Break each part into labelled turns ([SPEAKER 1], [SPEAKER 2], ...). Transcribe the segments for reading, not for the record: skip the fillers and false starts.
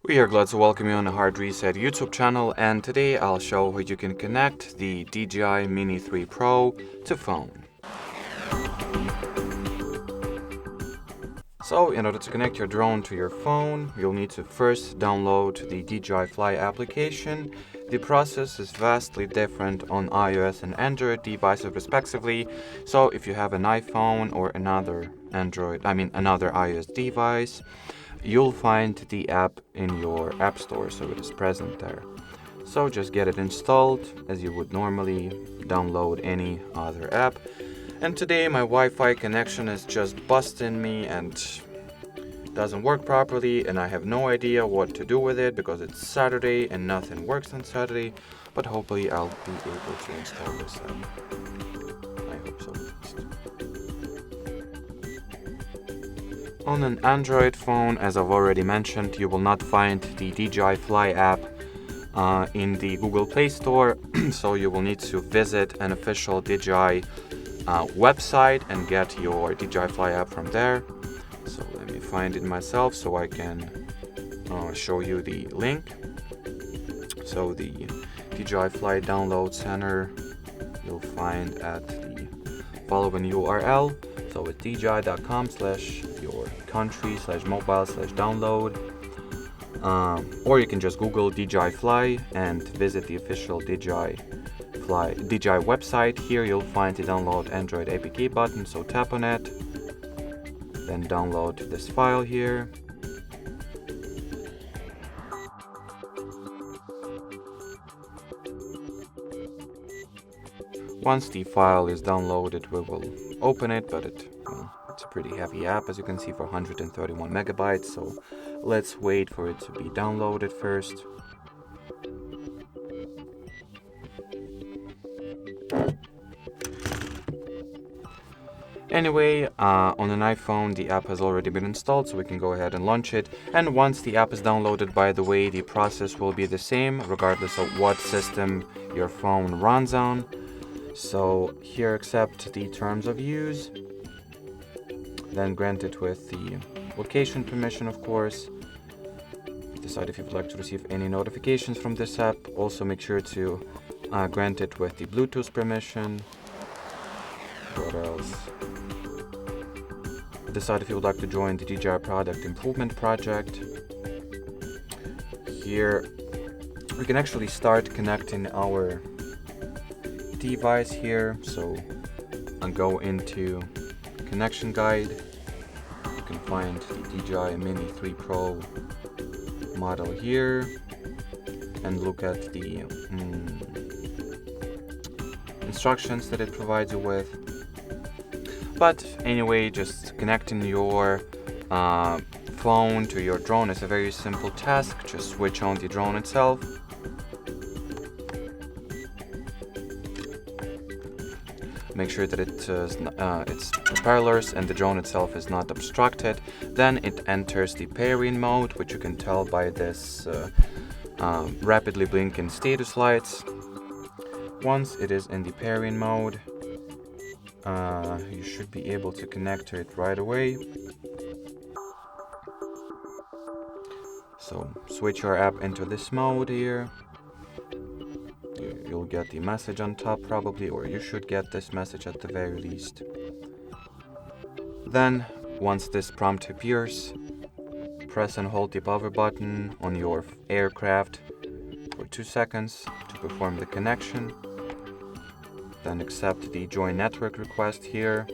[SPEAKER 1] We are glad to welcome you on the Hard Reset YouTube channel, and today I'll show how you can connect the DJI Mini 3 Pro to phone. So in order to connect your drone to your phone, you'll need to first download the DJI Fly application. The process is vastly different on iOS and Android devices respectively. So if you have an iPhone or another iOS device, you'll find the app in your app store, so it is present there. So just get it installed as you would normally download any other app. And today my Wi-Fi connection is just busting me and doesn't work properly, and I have no idea what to do with it because it's Saturday and nothing works on Saturday, but hopefully I'll be able to install this app. I hope so. On an Android phone, as I've already mentioned, you will not find the DJI Fly app in the Google Play Store, so you will need to visit an official DJI website and get your DJI Fly app from there. So let me find it myself so I can show you the link. So the DJI Fly Download Center you'll find at the following URL. So it's dji.com/your-country/mobile/download. Or you can just Google DJI Fly and visit the official DJI website. Here you'll find the download Android APK button, so tap on it, then download this file here. Once the file is downloaded, we will open it, but it's a pretty heavy app, as you can see, for 131 megabytes, so let's wait for it to be downloaded first. Anyway, on an iPhone the app has already been installed, so we can go ahead and launch it. And once the app is downloaded, by the way, the process will be the same regardless of what system your phone runs on. So here, accept the terms of use, then grant it with the location permission, of course. Decide if you would like to receive any notifications from this app. Also make sure to grant it with the Bluetooth permission. What else? Decide if you would like to join the DJI Product Improvement Project. Here we can actually start connecting our device here, so I'll go into connection guide. You can find the DJI Mini 3 Pro model here and look at the instructions that it provides you with. But anyway, just connecting your phone to your drone is a very simple task. Just switch on the drone itself. Make sure that its propellers and the drone itself is not obstructed. Then it enters the pairing mode, which you can tell by this rapidly blinking status lights. Once it is in the pairing mode, you should be able to connect to it right away. So switch your app into this mode here. You'll get the message on top probably, or you should get this message at the very least. Then, once this prompt appears, press and hold the power button on your aircraft for 2 seconds to perform the connection. Then accept the join network request here.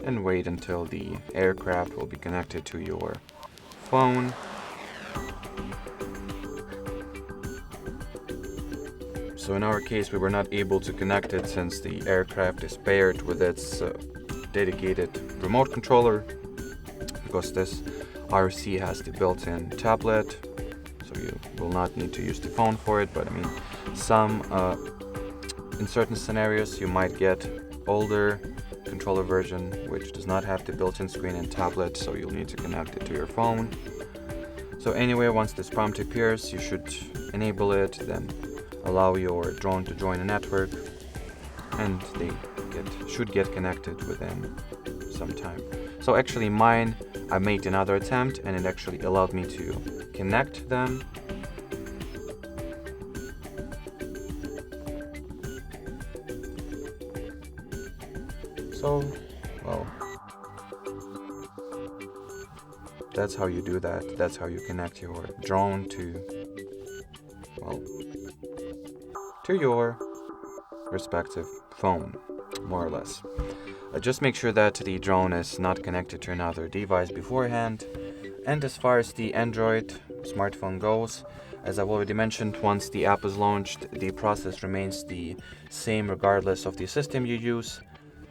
[SPEAKER 1] And wait until the aircraft will be connected to your phone. So in our case, we were not able to connect it since the aircraft is paired with its dedicated remote controller, because this RC has the built-in tablet, so you will not need to use the phone for it. But I mean, in certain scenarios you might get older controller version which does not have the built-in screen and tablet, so you'll need to connect it to your phone. So anyway, once this prompt appears, you should enable it, then allow your drone to join a network. and they should get connected within some time. So actually mine, I made another attempt and it actually allowed me to connect them. So, well, that's how you do that. That's how you connect your drone to, well, to your respective phone, more or less. Just make sure that the drone is not connected to another device beforehand. And as far as the Android smartphone goes, as I've already mentioned, once the app is launched, the process remains the same regardless of the system you use.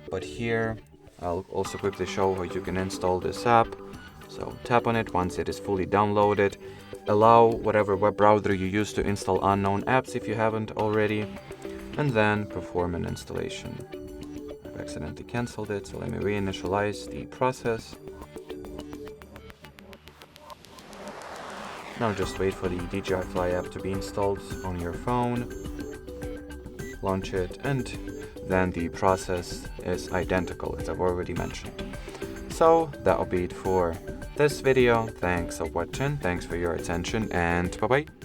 [SPEAKER 1] But here, I'll also quickly show how you can install this app. So tap on it once it is fully downloaded. Allow whatever web browser you use to install unknown apps if you haven't already, and then perform an installation. I've accidentally cancelled it, so let me reinitialize the process. Now just wait for the DJI Fly app to be installed on your phone. Launch it, and then the process is identical as I've already mentioned. So that'll be it for this video. Thanks for watching, thanks for your attention, and bye bye.